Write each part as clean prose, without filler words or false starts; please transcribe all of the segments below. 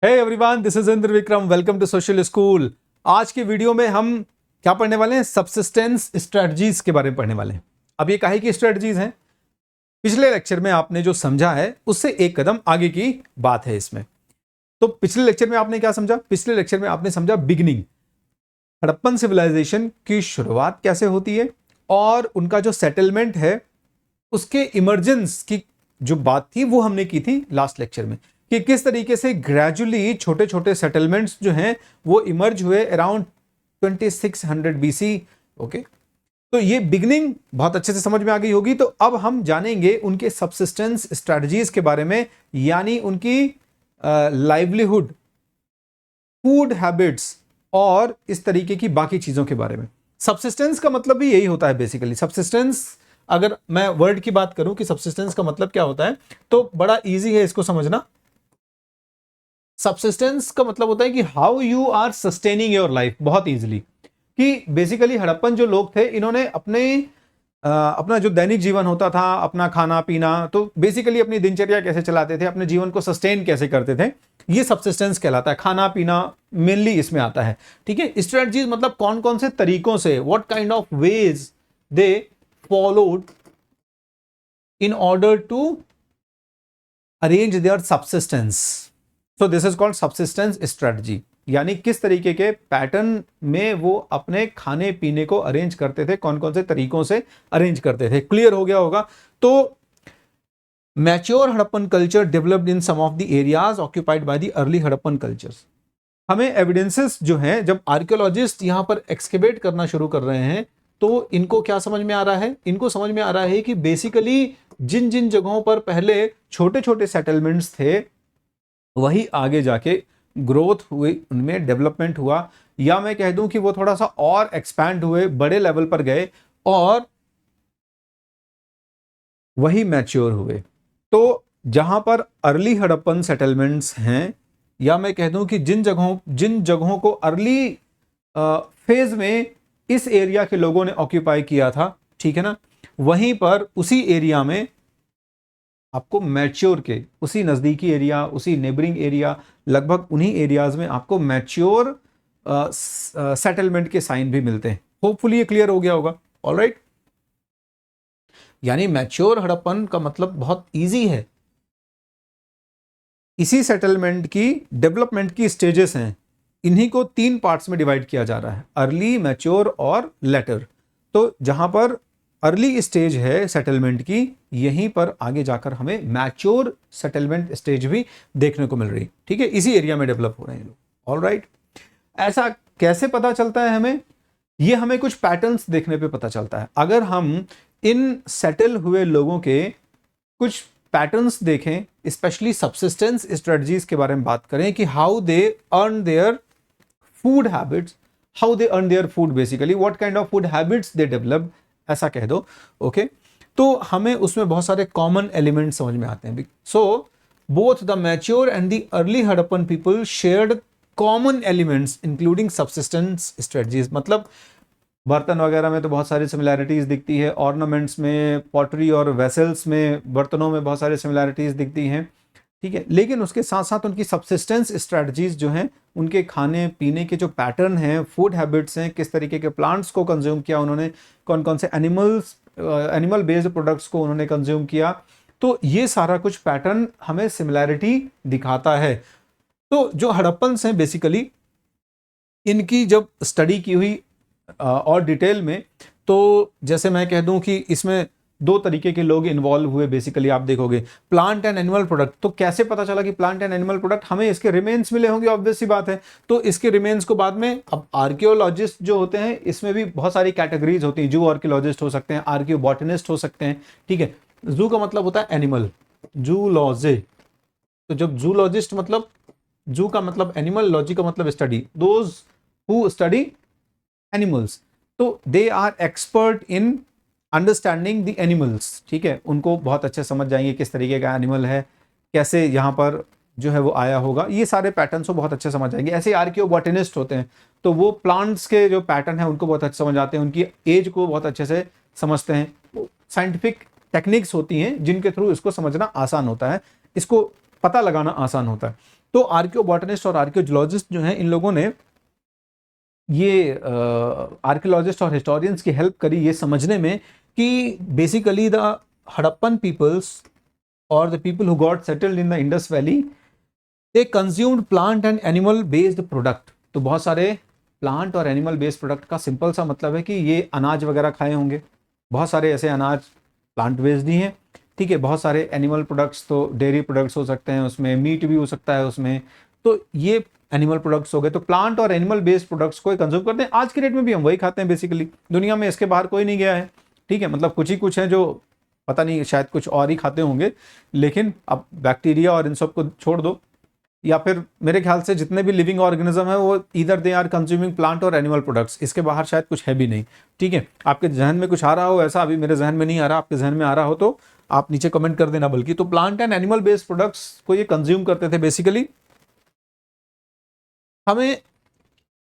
Hey everyone, this is Indra Vikram. Welcome to social school. आज के video में हम क्या पढ़ने वाले हैं? सबसिस्टेंस स्ट्रेटजीज के बारे में पढ़ने वाले हैं। अब ये काहे की स्ट्रेटजीज हैं? पिछले लेक्चर में आपने जो समझा है उससे एक कदम आगे की बात है इसमें। तो पिछले लेक्चर में आपने क्या समझा? पिछले लेक्चर में आपने समझा बिगिनिंग, हड़प्पन सिविलाइजेशन की शुरुआत कैसे होती है और उनका जो सेटलमेंट है उसके इमरजेंस की जो बात थी वो हमने की थी लास्ट लेक्चर में, कि किस तरीके से ग्रेजुअली छोटे छोटे सेटलमेंट्स जो हैं वो इमर्ज हुए अराउंड 2600 बीसी। ओके, तो ये बिगनिंग बहुत अच्छे से समझ में आ गई होगी। तो अब हम जानेंगे उनके सबसिस्टेंस स्ट्रेटजीज के बारे में, यानी उनकी लाइवलीहुड, फूड हैबिट्स और इस तरीके की बाकी चीजों के बारे में। सबसिस्टेंस का मतलब भी यही होता है बेसिकली। सबसिस्टेंस, अगर मैं वर्ड की बात करूं कि सबसिस्टेंस का मतलब क्या होता है, तो बड़ा इजी है इसको समझना। सबसिस्टेंस का मतलब होता है कि how you are sustaining your life, बहुत इजीली। कि बेसिकली हड़प्पन जो लोग थे, इन्होंने अपना जो दैनिक जीवन होता था, अपना खाना पीना, तो बेसिकली अपनी दिनचर्या कैसे चलाते थे, अपने जीवन को सस्टेन कैसे करते थे, ये सबसिस्टेंस कहलाता है। खाना पीना मेनली इसमें आता है। ठीक है, स्ट्रेटजीज मतलब कौन कौन से तरीकों से, what kind of ways they followed in order to arrange their subsistence. So this is called subsistence strategy, यानी किस तरीके के पैटर्न में वो अपने खाने पीने को अरेंज करते थे, कौन कौन से तरीकों से अरेंज करते थे। क्लियर हो गया होगा। तो mature Harappan culture developed in some of the areas occupied by the early Harappan cultures. हमें एविडेंसेस जो हैं, जब आर्कियोलॉजिस्ट यहां पर एक्सकेवेट करना शुरू कर रहे हैं, तो इनको क्या समझ में आ रहा है? इनको समझ में आ रहा है कि बेसिकली जिन जिन जगहों पर पहले छोटे छोटे सेटलमेंट्स थे, वही आगे जाके ग्रोथ हुई, उनमें डेवलपमेंट हुआ, या मैं कह दूं कि वो थोड़ा सा और एक्सपैंड हुए, बड़े लेवल पर गए और वही मैच्योर हुए। तो जहां पर अर्ली हड़प्पन सेटलमेंट्स हैं, या मैं कह दूं कि जिन जगहों को अर्ली फेज में इस एरिया के लोगों ने ऑक्यूपाई किया था, ठीक है ना, वहीं पर उसी एरिया में आपको मैच्योर के, उसी नजदीकी एरिया, उसी नेबरिंग एरिया, लगभग उन्हीं एरियाज में आपको मैच्योर सेटलमेंट के साइन भी मिलते हैं। होपफुली ये क्लियर हो गया होगा। ऑलराइट, यानी मैच्योर हड़प्पन का मतलब बहुत इजी है। इसी सेटलमेंट की डेवलपमेंट की स्टेजेस हैं, इन्हीं को 3 पार्ट्स में डिवाइड किया जा रहा है, अर्ली, मैच्योर और लेटर। तो जहां पर अर्ली स्टेज है सेटलमेंट की, यहीं पर आगे जाकर हमें मैच्योर सेटलमेंट स्टेज भी देखने को मिल रही। ठीक है, इसी एरिया में डेवलप हो रहे हैं लोग। ऑलराइट, ऐसा कैसे पता चलता है हमें? ये हमें कुछ पैटर्न्स देखने पे पता चलता है। अगर हम इन सेटल हुए लोगों के कुछ पैटर्न्स देखें, स्पेशली सबसिस्टेंस स्ट्रेटजीज के बारे में बात करें कि how they earn their food habits, how they earn their food, basically what kind of food habits they develop, ऐसा कह दो। ओके, तो हमें उसमें बहुत सारे कॉमन एलिमेंट समझ में आते हैं। So both the mature and the early Harappan people shared common elements including subsistence strategies. मतलब बर्तन वगैरह में तो बहुत सारी सिमिलैरिटीज दिखती है, ऑर्नामेंट्स में, पॉटरी और वेसल्स में, बर्तनों में बहुत सारी सिमिलैरिटीज दिखती हैं। ठीक है, लेकिन उसके साथ साथ उनकी सबसिस्टेंस स्ट्रेटजीज जो हैं, उनके खाने पीने के जो पैटर्न हैं, फूड हैबिट्स हैं, किस तरीके के प्लांट्स को कंज्यूम किया उन्होंने, कौन कौन से एनिमल बेस्ड प्रोडक्ट्स को उन्होंने कंज्यूम किया, तो ये सारा कुछ पैटर्न हमें सिमिलैरिटी दिखाता है। तो जो हड़प्पन्स हैं बेसिकली, इनकी जब स्टडी की हुई और डिटेल में, तो जैसे मैं कह दूं कि इसमें 2 तरीके के लोग इन्वॉल्व हुए। बेसिकली आप देखोगे प्लांट एंड एनिमल प्रोडक्ट। तो कैसे पता चला कि प्लांट एंड एनिमल प्रोडक्ट? हमें इसके रिमेन्स मिले होंगे, ऑब्वियस सी बात है। तो इसके रिमेन्स को बाद में, अब आर्कियोलॉजिस्ट जो होते हैं, इसमें भी बहुत सारी कैटेगरीज होती हैं। जू आर्कियोलॉजिस्ट हो सकते हैं, आर्कियो बॉटनिस्ट हो सकते हैं। ठीक है, जू का मतलब होता है एनिमल, जूलॉजी। तो जब जूलॉजिस्ट मतलब, जू का मतलब एनिमल, लॉजी का मतलब study, those who study animals, तो they are expert in understanding the animals. ठीक है, उनको बहुत अच्छे समझ जाएंगे किस तरीके का एनिमल है, कैसे यहाँ पर जो है वो आया होगा, ये सारे पैटर्न्स को बहुत अच्छे समझ जाएंगे। ऐसे आर्कियो बॉटनिस्ट होते हैं, तो वो प्लांट्स के जो पैटर्न है उनको बहुत अच्छे समझ आते हैं, उनकी एज को बहुत अच्छे से समझते हैं। साइंटिफिक टेक्निक्स होती हैं जिनके थ्रू इसको समझना आसान होता है, इसको पता लगाना आसान होता है। तो आर्कियोबॉटनिस्ट और आर्कियोलॉजिस्ट जो हैं, इन लोगों ने ये आर्कियोलॉजिस्ट और हिस्टोरियंस की हेल्प करी ये समझने में कि बेसिकली द हड़प्पन पीपल्स और the people who got settled in the Indus valley, they consumed plant and animal based product. तो बहुत सारे प्लांट और एनिमल बेस्ड प्रोडक्ट का सिंपल सा मतलब है कि ये अनाज वगैरह खाए होंगे, बहुत सारे ऐसे अनाज प्लांट बेस्ड ही हैं, ठीक है। बहुत सारे एनिमल प्रोडक्ट्स, तो डेयरी प्रोडक्ट्स हो सकते हैं उसमें, मीट भी हो सकता है उसमें, तो ये एनिमल प्रोडक्ट्स हो गए। तो प्लांट और एनिमल बेस्ड प्रोडक्ट्स को कंज्यूम करते हैं। आज के डेट में भी हम वही खाते हैं बेसिकली, दुनिया में इसके बाहर कोई नहीं गया है, ठीक है। मतलब कुछ ही कुछ है जो पता नहीं, शायद कुछ और ही खाते होंगे, लेकिन अब बैक्टीरिया और इन सब को छोड़ दो, या फिर मेरे ख्याल से जितने भी लिविंग ऑर्गेनिज्म है वो इधर दे आर कंज्यूमिंग प्लांट और एनिमल प्रोडक्ट्स, इसके बाहर शायद कुछ है भी नहीं, ठीक है। आपके जहन में कुछ आ रहा हो ऐसा, अभी मेरे जहन में नहीं आ रहा, आपके जहन में आ रहा हो तो आप नीचे कमेंट कर देना। बल्कि तो plant and animal based products को ये कंज्यूम करते थे बेसिकली। हमें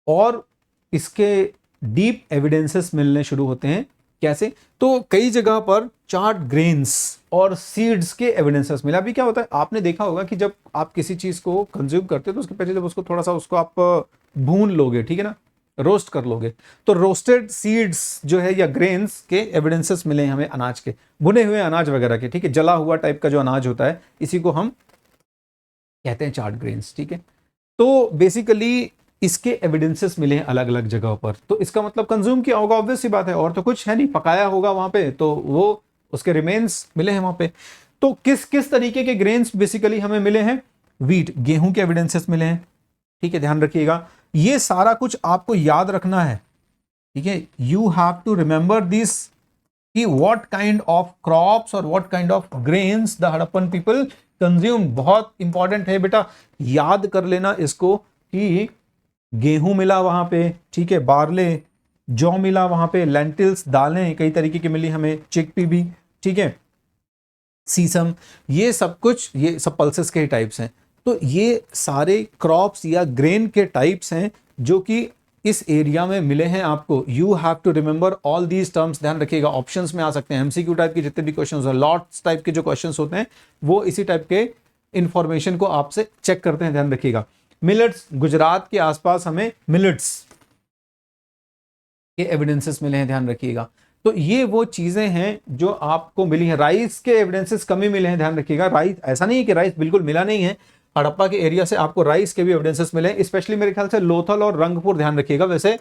और इसके डीप एविडेंसेस मिलने शुरू होते हैं। कैसे? तो कई जगह पर चार्ट ग्रेन्स और सीड्स के एविडेंसेस मिला। अभी क्या होता है, आपने देखा होगा कि जब आप किसी चीज को कंज्यूम करते हो तो उसके पहले जब उसको थोड़ा सा उसको आप भून लोगे, ठीक है ना, रोस्ट कर लोगे, तो रोस्टेड सीड्स जो है या ग्रेन्स के एविडेंसेस मिले हमें अनाज के, भुने हुए अनाज वगैरह के, ठीक है। जला हुआ टाइप का जो अनाज होता है इसी को हम कहते हैं चार्ट ग्रेन्स, ठीक है। तो बेसिकली इसके एविडेंसेस मिले हैं अलग अलग जगहों पर, तो इसका मतलब कंज्यूम किया होगा, ऑब्वियस सी बात है, और तो कुछ है नहीं, पकाया होगा वहां पे, तो वो उसके रिमेन्स मिले हैं वहां पे। तो किस किस तरीके के ग्रेन्स बेसिकली हमें मिले हैं? व्हीट, गेहूं के एविडेंसेस मिले हैं, ठीक है, ध्यान रखिएगा। ये सारा कुछ आपको याद रखना है, ठीक है। You have to remember this कि व्हाट काइंड ऑफ क्रॉप्स और what kind of grains the Harappan people consume. बहुत इंपॉर्टेंट है बेटा, याद कर लेना इसको कि गेहूं मिला वहां पे, ठीक है, बार्ले, जौ मिला वहां पे, लेंटिल्स, दालें कई तरीके की मिली हमें, चिकपी भी, ठीक है, सीसम, ये सब कुछ, ये सब पल्सेस के टाइप्स हैं। तो ये सारे क्रॉप्स या ग्रेन के टाइप्स हैं जो कि इस एरिया में मिले हैं आपको। You have to remember all these terms, ध्यान रखिएगा। ऑप्शंस में आ सकते हैं, एमसीक्यू टाइप के जितने भी क्वेश्चंस हैं, लॉट्स टाइप के जो क्वेश्चंस होते हैं वो इसी टाइप के इंफॉर्मेशन को आपसे चेक करते हैं, ध्यान रखिएगा। मिलेट्स, गुजरात के आसपास हमें मिलेट्स के एविडेंसेस मिले हैं, ध्यान रखिएगा। तो ये वो चीजें हैं जो आपको मिली हैं। राइस के एविडेंसेस कमी मिले हैं, ध्यान रखिएगा। राइस, ऐसा नहीं है कि राइस बिल्कुल मिला नहीं है, हड़प्पा के एरिया से आपको राइस के भी एविडेंसेस मिले हैं, स्पेशली मेरे ख्याल से लोथल और रंगपुर, ध्यान रखिएगा। वैसे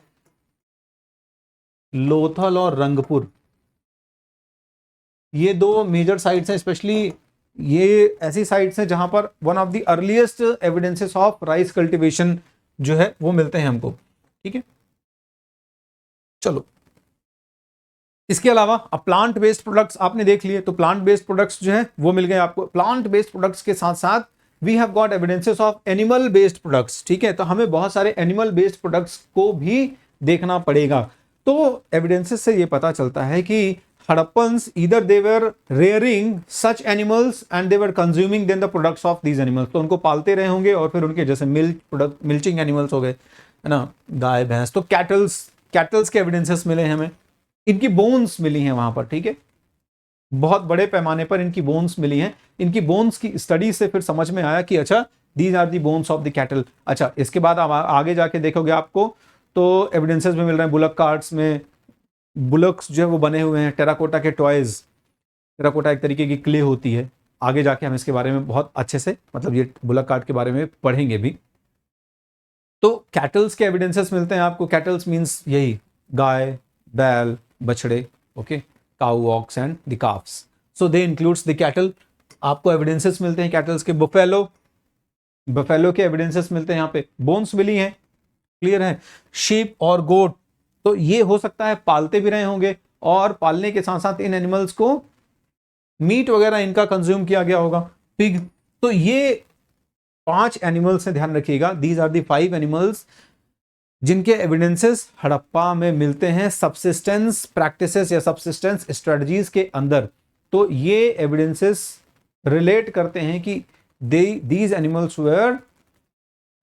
लोथल और रंगपुर ये दो मेजर साइट्स हैं, स्पेशली ये ऐसी साइट्स हैं जहां पर one of the earliest evidences of rice cultivation जो है वो मिलते हैं हमको, ठीक है। चलो, इसके अलावा अब प्लांट बेस्ड प्रोडक्ट्स आपने देख लिए, तो प्लांट बेस्ड प्रोडक्ट्स जो है वो मिल गए आपको। प्लांट बेस्ड प्रोडक्ट्स के साथ साथ we have got evidences of animal based products, ठीक है। तो हमें बहुत सारे एनिमल बेस्ड प्रोडक्ट्स को भी देखना पड़ेगा। तो एविडेंसेस से ये पता चलता है कि Hadappans either they were rearing such animals and they were consuming then the products of these animals, तो उनको पालते रहे होंगे और फिर उनके जैसे मिल्चिंग एनिमल्स हो गए, है ना, गाय भैंस। तो कैटल्स के एविडेंसेस मिले हमें, इनकी बोन्स मिली हैं वहां पर, ठीक है, बहुत बड़े पैमाने पर इनकी बोन्स मिली हैं। इनकी बोन्स की स्टडी से फिर समझ में आया कि अच्छा these are the bones of the cattle. अच्छा, इसके बाद आप आगे जाके देखोगे आपको तो एविडेंसेस में मिल रहे हैं बुलक कार्ट्स में, बुलक्स जो है वो बने हुए हैं, टेराकोटा के टॉयज, टेराकोटा एक तरीके की क्ले होती है। आगे जाके हम इसके बारे में बहुत अच्छे से, मतलब ये बुलक कार्ट के बारे में पढ़ेंगे भी। तो कैटल्स के एविडेंसेस मिलते हैं आपको। कैटल्स मींस यही गाय, बैल, बछड़े, okay, cow, ox and the calfs, so they includes the cattle. आपको एविडेंसेस मिलते हैं कैटल्स के। बफेलो के एविडेंसेस मिलते हैं यहाँ पे, बोन्स मिली हैं, क्लियर है। शीप और गोट, तो ये हो सकता है पालते भी रहे होंगे और पालने के साथ साथ इन एनिमल्स को मीट वगैरह इनका कंज्यूम किया गया होगा। पिग, तो ये 5 एनिमल्स हैं, ध्यान रखिएगा। दीज आर दी 5 एनिमल्स जिनके एविडेंसेस हड़प्पा में मिलते हैं सबसिस्टेंस प्रैक्टिसेस या सबसिस्टेंस स्ट्रेटजीज के अंदर। तो ये एविडेंसेस रिलेट करते हैं कि these animals were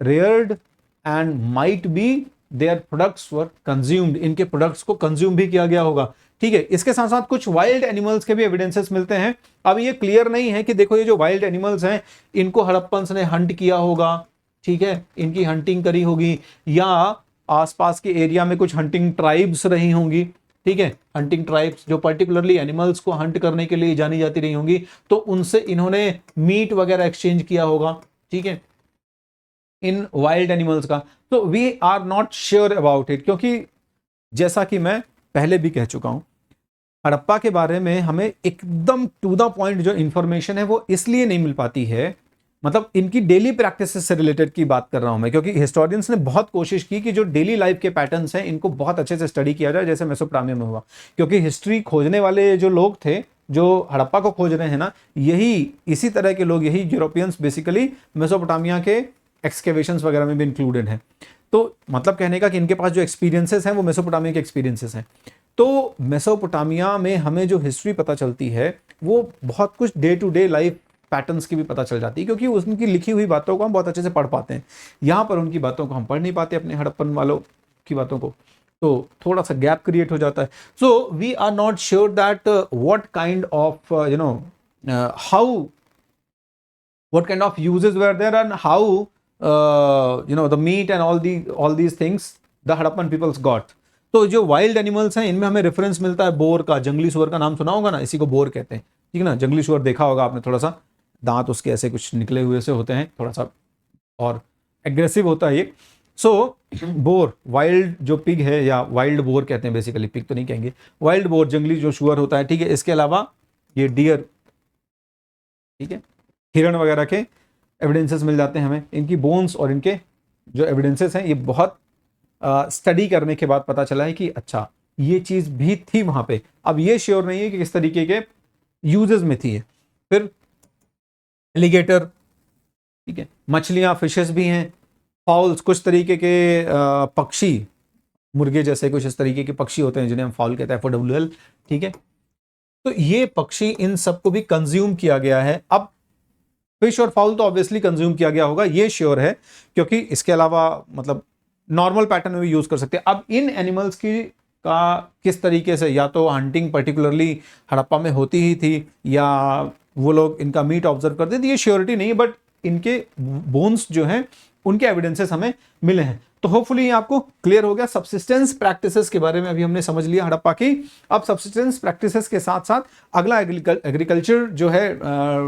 reared and might be their products were consumed, इनके प्रोडक्ट्स को कंज्यूम भी किया गया होगा, ठीक है। इसके साथ साथ कुछ वाइल्ड एनिमल्स के भी एविडेंसेस मिलते हैं। अब ये क्लियर नहीं है कि देखो ये जो वाइल्ड एनिमल्स हैं इनको हड़प्पन्स ने हंट किया होगा ठीक है, इनकी हंटिंग करी होगी, या आसपास के एरिया में कुछ हंटिंग ट्राइब्स रही होंगी, ठीक है, हंटिंग ट्राइब्स जो पर्टिकुलरली एनिमल्स को हंट करने के लिए जानी जाती रही होंगी, तो उनसे इन्होंने मीट वगैरह एक्सचेंज किया होगा, ठीक है, इन वाइल्ड एनिमल्स का। तो we are not sure about it, क्योंकि जैसा कि मैं पहले भी कह चुका हूं, हड़प्पा के बारे में हमें एकदम टू द पॉइंट जो इंफॉर्मेशन है वो इसलिए नहीं मिल पाती है, मतलब इनकी डेली प्रैक्टिस से रिलेटेड की बात कर रहा हूं मैं, क्योंकि हिस्टोरियंस ने बहुत कोशिश की कि जो डेली लाइफ के पैटर्न्स हैं इनको बहुत अच्छे से स्टडी किया जाए, जैसे मेसोपोटामिया में हुआ, क्योंकि हिस्ट्री खोजने वाले जो लोग थे जो हड़प्पा को खोज रहे हैं ना, यही इसी तरह के लोग, यही यूरोपियंस बेसिकली मेसोपोटामिया के एक्सकेवेशंस वगैरह में भी इंक्लूडेड हैं। तो मतलब कहने का कि इनके पास जो एक्सपीरियंसेस हैं वो मेसोपोटामिया के एक्सपीरियंसेस हैं। तो मेसोपोटामिया में हमें जो हिस्ट्री पता चलती है वो बहुत कुछ day to day life patterns की भी पता चल जाती है, क्योंकि उनकी लिखी हुई बातों को हम बहुत अच्छे से पढ़ पाते हैं। यहाँ पर उनकी बातों को हम पढ़ नहीं पाते, अपने हड़प्पन वालों की बातों को, तो थोड़ा सा गैप क्रिएट हो जाता है। So we are not sure that what kind of how what kind of uses were there and how the meat and all these things the Harappan peoples got। तो जो वाइल्ड एनिमल्स हैं इनमें हमें reference मिलता है bore का, जंगली सुअर का नाम सुना होगा ना, इसी को बोर कहते हैं, ठीक है ना, जंगली सुअर देखा होगा आपने, थोड़ा सा दांत उसके ऐसे कुछ निकले हुए से होते हैं, थोड़ा सा और एग्रेसिव होता है ये। सो बोर वाइल्ड जो पिग है, या वाइल्ड बोर कहते हैं बेसिकली, पिग तो नहीं कहेंगे, वाइल्ड बोर जंगली जो सुअर होता है, ठीक है। इसके अलावा ये डियर, ठीक है, हिरण वगैरह के एविडेंसेस मिल जाते हैं हमें, इनकी बोन्स और इनके जो एविडेंसेस हैं ये बहुत स्टडी करने के बाद पता चला है कि अच्छा ये चीज भी थी वहां पे। अब ये श्योर नहीं है कि किस तरीके के यूजेस में थी। फिर एलिगेटर, ठीक है, मछलियां, फिशेस भी हैं, फाउल्स, कुछ तरीके के पक्षी, मुर्गे जैसे कुछ इस तरीके के पक्षी होते हैं जिन्हें हम फाउल कहते हैं, FOWL, ठीक है। तो ये पक्षी, इन सबको भी कंज्यूम किया गया है। अब फिश और फाउल तो ऑब्वियसली कंज्यूम किया गया होगा, ये श्योर है, क्योंकि इसके अलावा मतलब नॉर्मल पैटर्न में भी यूज कर सकते हैं। अब इन एनिमल्स की का किस तरीके से, या तो हंटिंग पर्टिकुलरली हड़प्पा में होती ही थी, या वो लोग इनका मीट ऑब्जर्व करते थे, ये श्योरिटी नहीं है, बट इनके बोन्स जो हैं उनके एविडेंसेस हमें मिले हैं। तो होपफुली आपको क्लियर हो गया सब्सिस्टेंस प्रैक्टिसेस के बारे में। अभी हमने समझ लिया हड़प्पा की। अब सब्सिस्टेंस प्रैक्टिसेस के साथ साथ अगला एग्रीकल्चर जो है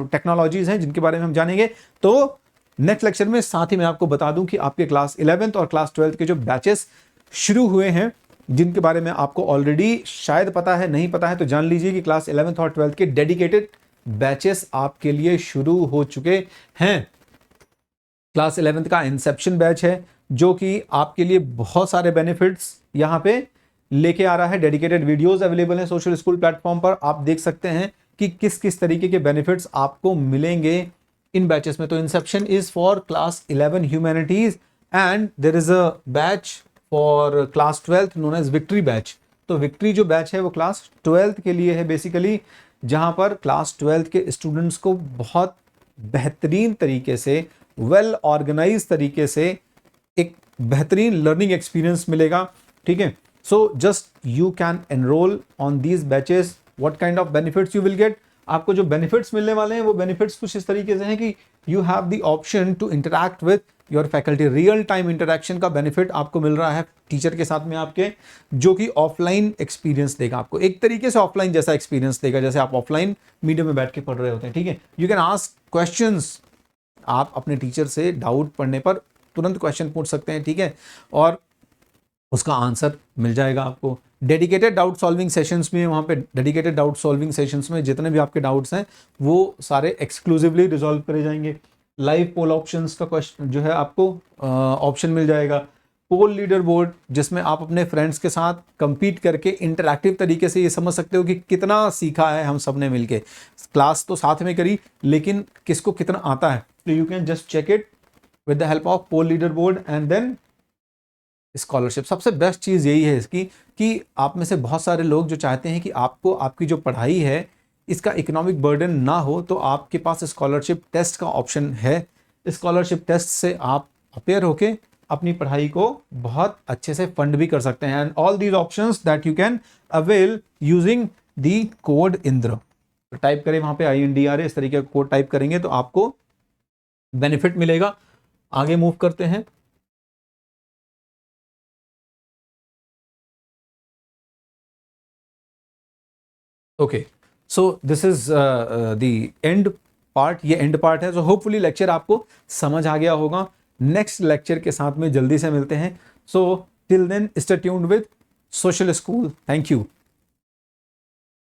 टेक्नोलॉजीज हैं जिनके बारे में हम जानेंगे। तो नेक्स्ट लेक्चर में साथ ही मैं आपको बता दूं कि आपके क्लास 11th और क्लास 12th के जो बैचेस शुरू हुए हैं, जिनके बारे में आपको ऑलरेडी शायद पता है, नहीं पता है तो जान लीजिए कि क्लास 11th और 12th के डेडिकेटेड बैचेस आपके लिए शुरू हो चुके हैं। क्लास 11th का इंसेप्शन बैच है जो कि आपके लिए बहुत सारे बेनिफिट्स यहाँ पे लेके आ रहा है। डेडिकेटेड वीडियोस अवेलेबल हैं सोशल स्कूल प्लेटफॉर्म पर, आप देख सकते हैं कि किस किस तरीके के बेनिफिट्स आपको मिलेंगे इन बैचेस में। तो inception is for class 11 humanities and there is a batch for class 12th known as victory batch. तो विक्ट्री जो बैच है वो क्लास 12th के लिए है बेसिकली, जहां पर क्लास 12th के स्टूडेंट्स को बहुत बेहतरीन तरीके से, वेल ऑर्गेनाइज तरीके से एक बेहतरीन लर्निंग एक्सपीरियंस मिलेगा, ठीक है। So just you can enrol on these batches. What kind of benefits you will get, आपको जो बेनिफिट्स मिलने वाले हैं वो बेनिफिट्स कुछ इस तरीके से हैं कि you have the option to interact with your faculty. Real time interaction का बेनिफिट आपको मिल रहा है टीचर के साथ में आपके, जो कि ऑफलाइन एक्सपीरियंस देगा आपको, एक तरीके से ऑफलाइन जैसा एक्सपीरियंस देगा जैसे आप ऑफलाइन मीडियम में बैठ के पढ़ रहे होते हैं, ठीक है। यू कैन आस्क क्वेश्चंस, आप अपने टीचर से डाउट पढ़ने पर तुरंत क्वेश्चन पूछ सकते हैं, ठीक है, और उसका आंसर मिल जाएगा आपको। डेडिकेटेड डाउट सॉल्विंग सेशंस में, वहाँ पे डेडिकेटेड डाउट सॉल्विंग सेशंस में जितने भी आपके डाउट्स हैं वो सारे एक्सक्लूसिवली रिजॉल्व करे जाएंगे। लाइव पोल ऑप्शंस का क्वेश्चन जो है आपको ऑप्शन मिल जाएगा। पोल लीडर बोर्ड, जिसमें आप अपने फ्रेंड्स के साथ compete करके इंटरैक्टिव तरीके से ये समझ सकते हो कि कितना सीखा है हम सब ने मिलके। क्लास तो साथ में करी लेकिन किसको कितना आता है, तो you can just check it with the help of poll leader board and then scholarship. सबसे बेस्ट चीज़ यही है इसकी कि आप में से बहुत सारे लोग जो चाहते हैं कि आपको आपकी जो पढ़ाई है इसका इकोनॉमिक बर्डन ना हो, तो आपके पास स्कॉलरशिप टेस्ट का ऑप्शन है। स्कॉलरशिप टेस्ट से आप अपेयर होके अपनी पढ़ाई को बहुत अच्छे से फंड भी कर सकते हैं। And all these options that you can avail using the code Indra. तो टाइप करें वहाँ पे INDRA, इस तरीके का कोड टाइप करेंगे तो आपको बेनिफिट मिलेगा। आगे मूव करते हैं। Okay, so this is the end part, ये एंड पार्ट है। सो होपफुली लेक्चर आपको समझ आ गया होगा। नेक्स्ट लेक्चर के साथ में जल्दी से मिलते हैं। So till then stay tuned with social school. Thank you.